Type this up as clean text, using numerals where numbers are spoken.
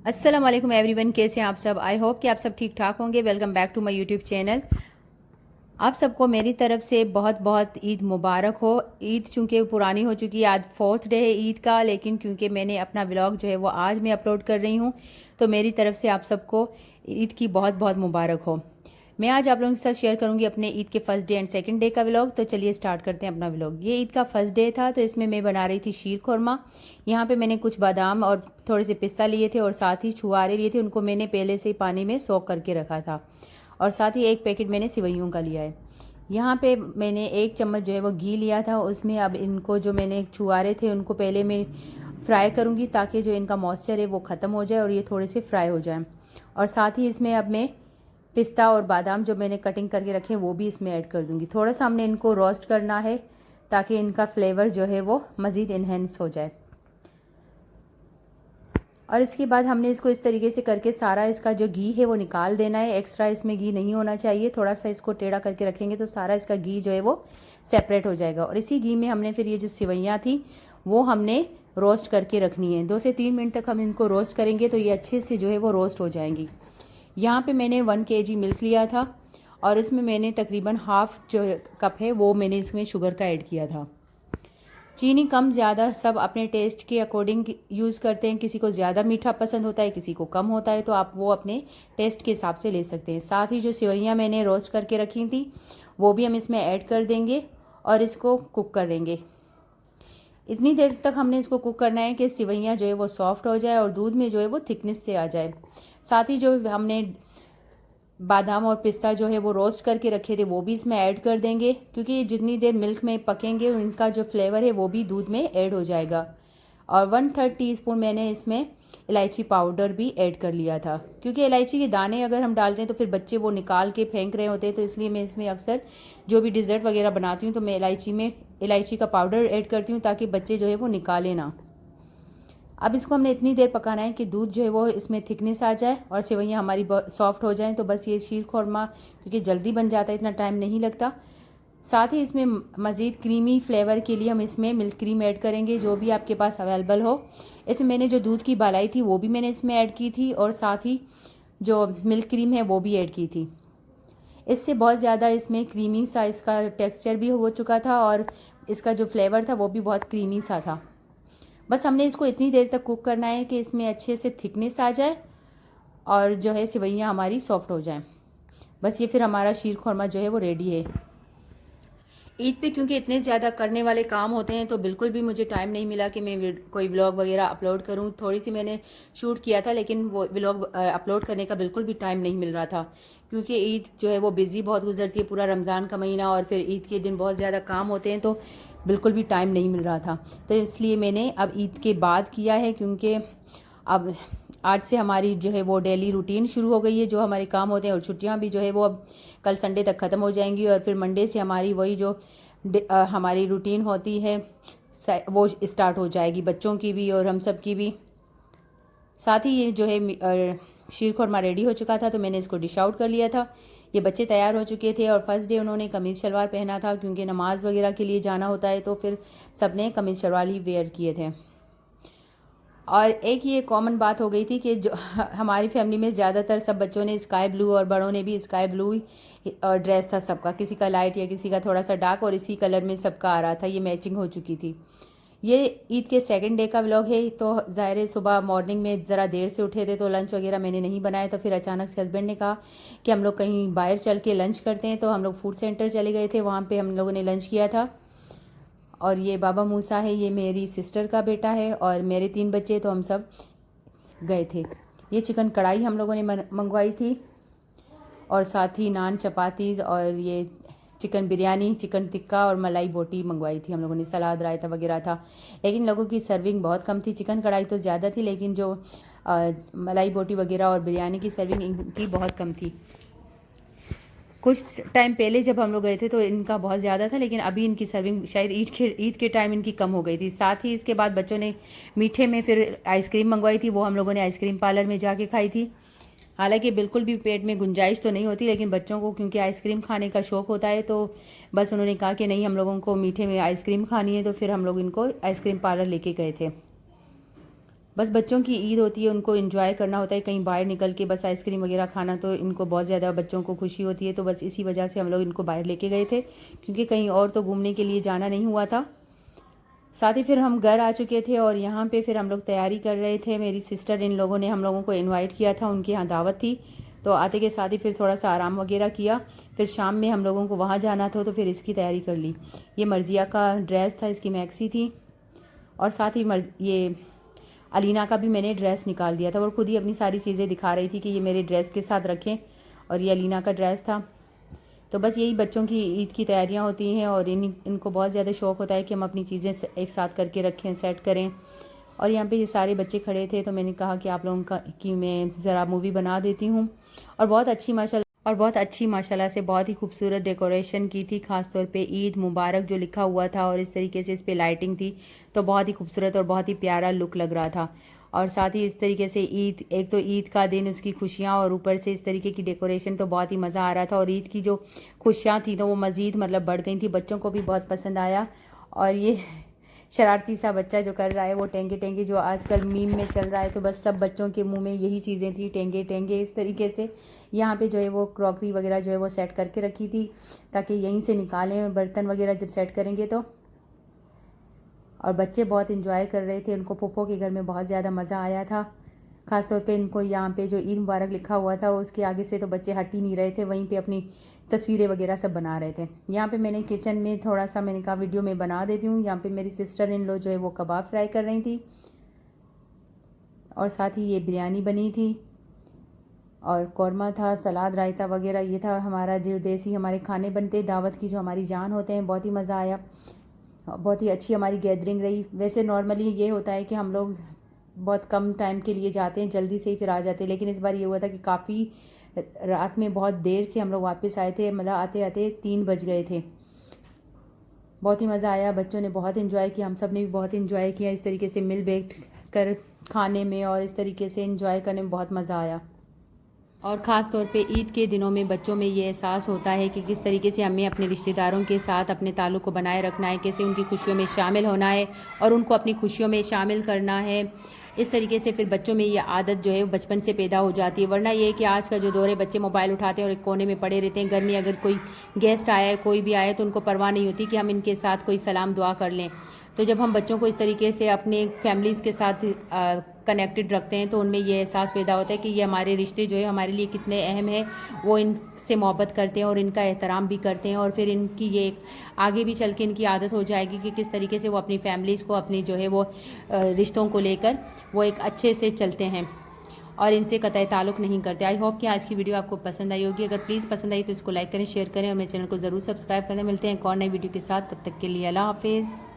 अस्सलाम वालेकुम एवरीवन, कैसे हैं आप सब। आई होप कि आप सब ठीक ठाक होंगे। Welcome back to my YouTube channel. आप सबको मेरी तरफ से बहुत बहुत ईद मुबारक हो। ईद चूँकि पुरानी हो चुकी है, आज 4th डे है ईद का, लेकिन क्योंकि मैंने अपना व्लॉग जो है वो आज मैं अपलोड कर रही हूँ, तो मेरी तरफ से आप सबको ईद की बहुत बहुत मुबारक हो। मैं आज आप लोगों के साथ शेयर करूंगी अपने ईद के first day and second day का व्लॉग। तो चलिए स्टार्ट करते हैं अपना व्लॉग। ये ईद का फर्स्ट डे था, तो इसमें मैं बना रही थी शीर खुरमा। यहाँ पे मैंने कुछ बादाम और थोड़े से पिस्ता लिए थे और साथ ही छुआरे लिए थे। उनको मैंने पहले से ही पानी में सोक करके रखा था। और साथ ही एक पैकेट मैंने सिवैयों का लिया है। यहाँ पे मैंने 1 चम्मच जो है वो घी लिया था। उसमें अब इनको जो मैंने छुआरे थे उनको पहले मैं फ्राई करूँगी, ताकि जो इनका मॉइस्चर है वो ख़त्म हो जाए और ये थोड़े से फ्राई हो जाए। और साथ ही इसमें अब मैं पिस्ता और बादाम जो मैंने कटिंग करके रखे हैं वो भी इसमें ऐड कर दूंगी। थोड़ा सा हमने इनको रोस्ट करना है, ताकि इनका फ्लेवर जो है वो मज़ीद इन्हेंस हो जाए। और इसके बाद हमने इसको इस तरीके से करके सारा इसका जो घी है वो निकाल देना है। एक्स्ट्रा इसमें घी नहीं होना चाहिए। थोड़ा सा इसको टेढ़ा करके रखेंगे तो सारा इसका घी जो है वो सेपरेट हो जाएगा। और इसी घी में हमने फिर ये जो सिवैयाँ थी वो हमने रोस्ट करके रखनी है। 2 से 3 मिनट तक हम इनको रोस्ट करेंगे तो ये अच्छे से जो है वो रोस्ट हो जाएंगी। यहाँ पे मैंने 1 kg मिल्क लिया था और इसमें मैंने तकरीबन हाफ़ जो कप है वो मैंने इसमें शुगर का ऐड किया था। चीनी कम ज़्यादा सब अपने टेस्ट के अकॉर्डिंग यूज़ करते हैं। किसी को ज़्यादा मीठा पसंद होता है, किसी को कम होता है, तो आप वो अपने टेस्ट के हिसाब से ले सकते हैं। साथ ही जो सेवइयाँ मैंने रोस्ट करके रखी थी वो भी हम इसमें ऐड कर देंगे और इसको कुक करेंगे। इतनी देर तक हमने इसको कुक करना है कि सेवइयाँ जो है वो सॉफ्ट हो जाए और दूध में जो है वो थिकनेस से आ जाए। साथ ही जो हमने बादाम और पिस्ता जो है वो रोस्ट करके रखे थे वो भी इसमें ऐड कर देंगे, क्योंकि जितनी देर मिल्क में पकेंगे उनका जो फ्लेवर है वो भी दूध में ऐड हो जाएगा। और 1/3 टीस्पून मैंने इसमें इलायची पाउडर भी ऐड कर लिया था, क्योंकि इलायची के दाने अगर हम डालते हैं तो फिर बच्चे वो निकाल के फेंक रहे होते हैं। तो इसलिए मैं इसमें अक्सर जो भी डिज़र्ट वगैरह बनाती हूँ तो मैं इलायची का पाउडर ऐड करती हूँ, ताकि बच्चे जो है वो निकालें ना। अब इसको हमने इतनी देर पकाना है कि दूध जो है वो इसमें थिकनेस आ जाए और सेवइयाँ हमारी सॉफ्ट हो जाएं। तो बस ये शीर खुरमा क्योंकि जल्दी बन जाता है, इतना टाइम नहीं लगता। साथ ही इसमें मज़ीद क्रीमी फ्लेवर के लिए हम इसमें मिल्क क्रीम ऐड करेंगे, जो भी आपके पास अवेलेबल हो। इसमें मैंने जो दूध की बालाई थी वो भी मैंने इसमें ऐड की थी और साथ ही जो मिल्क क्रीम है वो भी ऐड की थी। इससे बहुत ज़्यादा इसमें क्रीमी सा इसका टेक्स्चर भी हो चुका था और इसका जो फ्लेवर था वो भी बहुत क्रीमी सा था। बस हमने इसको इतनी देर तक कुक करना है कि इसमें अच्छे से थिकनेस आ जाए और जो है सेवइयाँ हमारी सॉफ्ट हो जाएं। बस ये फिर हमारा शीर खुरमा जो है वो रेडी है। ईद पे क्योंकि इतने ज़्यादा करने वाले काम होते हैं तो बिल्कुल भी मुझे टाइम नहीं मिला कि मैं कोई व्लॉग वगैरह अपलोड करूं। थोड़ी सी मैंने शूट किया था, लेकिन वो व्लॉग अपलोड करने का बिल्कुल भी टाइम नहीं मिल रहा था, क्योंकि ईद जो है वो बिज़ी बहुत गुजरती है, पूरा रमज़ान का महीना, और फिर ईद के दिन बहुत ज़्यादा काम होते हैं, तो बिल्कुल भी टाइम नहीं मिल रहा था। तो इसलिए मैंने अब ईद के बाद किया है, क्योंकि अब आज से हमारी जो है वो डेली रूटीन शुरू हो गई है, जो हमारे काम होते हैं, और छुट्टियां भी जो है वो अब कल संडे तक ख़त्म हो जाएंगी और फिर मंडे से हमारी वही जो हमारी रूटीन होती है वो स्टार्ट हो जाएगी, बच्चों की भी और हम सब की भी। साथ ही ये जो है शीर खुरमा रेडी हो चुका था, तो मैंने इसको डिश आउट कर लिया था। ये बच्चे तैयार हो चुके थे और फर्स्ट डे उन्होंने कमीज़ शलवार पहना था, क्योंकि नमाज वगैरह के लिए जाना होता है, तो फिर सब ने कमीज़ शलवार ही वेयर किए थे। और एक ये कॉमन बात हो गई थी कि जो हमारी फैमिली में ज़्यादातर सब बच्चों ने स्काई ब्लू और बड़ों ने भी स्काई ब्लू ड्रेस था सबका, किसी का लाइट या किसी का थोड़ा सा डार्क, और इसी कलर में सबका आ रहा था, ये मैचिंग हो चुकी थी। ये ईद के सेकंड डे का व्लॉग है। तो ज़ाहिर है सुबह मॉर्निंग में ज़रा देर से उठे थे तो लंच वगैरह मैंने नहीं बनाया, तो फिर अचानक से हस्बैंड ने कहा कि हम लोग कहीं बाहर चल के लंच करते हैं, तो हम लोग फूड सेंटर चले गए थे, वहाँ पर हम लोगों ने लंच किया था। और ये बाबा मूसा है, ये मेरी सिस्टर का बेटा है, और मेरे 3 बच्चे, तो हम सब गए थे। ये चिकन कढ़ाई हम लोगों ने मंगवाई थी, और साथ ही नान चपातीज़ और ये चिकन बिरयानी, चिकन टिक्का और मलाई बोटी मंगवाई थी हम लोगों ने। सलाद रायता वगैरह था, लेकिन लोगों की सर्विंग बहुत कम थी। चिकन कढ़ाई तो ज़्यादा थी, लेकिन जो मलाई बोटी वगैरह और बिरयानी की सर्विंग इनकी बहुत कम थी। कुछ टाइम पहले जब हम लोग गए थे तो इनका बहुत ज़्यादा था, लेकिन अभी इनकी सर्विंग शायद ईद के टाइम इनकी कम हो गई थी। साथ ही इसके बाद बच्चों ने मीठे में फिर आइसक्रीम मंगवाई थी, वो हम लोगों ने आइसक्रीम पार्लर में जाके खाई थी। हालांकि बिल्कुल भी पेट में गुंजाइश तो नहीं होती, लेकिन बच्चों को क्योंकि आइसक्रीम खाने का शौक़ होता है, तो बस उन्होंने कहा कि नहीं, हम लोगों को मीठे में आइसक्रीम खानी है, तो फिर हम लोग इनको आइसक्रीम पार्लर लेके गए थे। बस बच्चों की ईद होती है, उनको एंजॉय करना होता है, कहीं बाहर निकल के बस आइसक्रीम वगैरह खाना, तो इनको बहुत ज़्यादा बच्चों को खुशी होती है। तो बस इसी वजह से हम लोग इनको बाहर लेके गए थे, क्योंकि कहीं और तो घूमने के लिए जाना नहीं हुआ था। साथ ही फिर हम घर आ चुके थे और यहाँ पे फिर हम लोग तैयारी कर रहे थे। मेरी सिस्टर इन लोगों ने हम लोगों को इनवाइट किया था, उनके यहाँ दावत थी, तो आते के साथ ही फिर थोड़ा सा आराम वगैरह किया। फिर शाम में हम लोगों को वहाँ जाना था, तो फिर इसकी तैयारी कर ली। ये मर्जिया का ड्रेस था, इसकी मैक्सी थी, और साथ ही ये अलीना का भी मैंने ड्रेस निकाल दिया था। और ख़ुद ही अपनी सारी चीज़ें दिखा रही थी कि ये मेरे ड्रेस के साथ रखें, और ये अलीना का ड्रेस था। तो बस यही बच्चों की ईद की तैयारियां होती हैं, और इनको बहुत ज़्यादा शौक़ होता है कि हम अपनी चीज़ें एक साथ करके रखें, सेट करें। और यहाँ पे ये सारे बच्चे खड़े थे, तो मैंने कहा कि आप लोगों का कि मैं ज़रा मूवी बना देती हूँ। और बहुत अच्छी माशाल्लाह से बहुत ही खूबसूरत डेकोरेशन की थी, ख़ासतौर पे ईद मुबारक जो लिखा हुआ था, और इस तरीके से इस पर लाइटिंग थी, तो बहुत ही खूबसूरत और बहुत ही प्यारा लुक लग रहा था। और साथ ही इस तरीके से ईद, एक तो ईद का दिन, उसकी खुशियाँ, और ऊपर से इस तरीके की डेकोरेशन, तो बहुत ही मज़ा आ रहा था। और ईद की जो खुशियाँ थी तो वो मज़ीद मतलब बढ़ गई थी, बच्चों को भी बहुत पसंद आया। और ये शरारती सा बच्चा जो कर रहा है वो टेंगे टेंगे, जो आजकल मीम में चल रहा है, तो बस सब बच्चों के मुंह में यही चीज़ें थी, टेंगे टेंगे। इस तरीके से यहाँ पे जो है वो क्रॉकरी वगैरह जो है वो सेट करके रखी थी, ताकि यहीं से निकालें बर्तन वगैरह जब सेट करेंगे तो। और बच्चे बहुत इन्जॉय कर रहे थे, उनको फूफो के घर में बहुत ज़्यादा मज़ा आया था। ख़ासतौर पे इनको यहाँ पे जो ईद मुबारक लिखा हुआ था उसके आगे से तो बच्चे हट ही नहीं रहे थे, वहीं पे अपनी तस्वीरें वगैरह सब बना रहे थे। यहाँ पे मैंने किचन में थोड़ा सा, मैंने कहा वीडियो में बना देती हूँ। यहाँ पे मेरी सिस्टर इन लो जो है वो कबाब फ्राई कर रही थी, और साथ ही ये बिरयानी बनी थी, और कौरमा था, सलाद, रायता वगैरह। ये था हमारा जो देसी हमारे खाने बनते दावत की, जो हमारी जान होते हैं। बहुत ही मज़ा आया, बहुत ही अच्छी हमारी गैदरिंग रही। वैसे नॉर्मली ये होता है कि हम लोग बहुत कम टाइम के लिए जाते हैं, जल्दी से ही फिर आ जाते हैं, लेकिन इस बार ये हुआ था कि काफ़ी रात में बहुत देर से हम लोग वापस आए थे, मतलब आते आते 3 बज गए थे। बहुत ही मज़ा आया, बच्चों ने बहुत इन्जॉय किया, हम सब ने भी बहुत इन्जॉय किया, इस तरीके से मिल बैठ कर खाने में, और इस तरीके से इन्जॉय करने में बहुत मज़ा आया। और ख़ास तौर पे ईद के दिनों में बच्चों में ये एहसास होता है कि किस तरीके से हमें अपने रिश्तेदारों के साथ अपने ताल्लुक़ को बनाए रखना है, कैसे उनकी खुशियों में शामिल होना है और उनको अपनी खुशियों में शामिल करना है। इस तरीके से फिर बच्चों में ये आदत जो है वो बचपन से पैदा हो जाती है। वरना ये कि आज का जो दौर है, बच्चे मोबाइल उठाते हैं और एक कोने में पड़े रहते हैं। घर में अगर कोई गेस्ट आया है, कोई भी आया, तो उनको परवाह नहीं होती कि हम इनके साथ कोई सलाम दुआ कर लें। तो जब हम बच्चों को इस तरीके से अपने फैमिलीज़ के साथ कनेक्टेड रखते हैं, तो उनमें ये एहसास पैदा होता है कि ये हमारे रिश्ते जो है हमारे लिए कितने अहम है। वो इनसे मोहब्बत करते हैं और इनका एहतराम भी करते हैं, और फिर इनकी ये आगे भी चल के इनकी आदत हो जाएगी कि किस तरीके से वो अपनी फैमिलीज़ को, अपनी जो है वो रिश्तों को लेकर वो एक अच्छे से चलते हैं और इनसे कतई ताल्लुक़ नहीं करते। आई होप कि आज की वीडियो आपको पसंद आई होगी। अगर प्लीज़ पसंद आई तो इसको लाइक करें, शेयर करें, और मेरे चैनल को ज़रूर सब्सक्राइब करें। मिलते हैं एक और नई वीडियो के साथ, तब तक के लिए अल्लाह हाफिज़।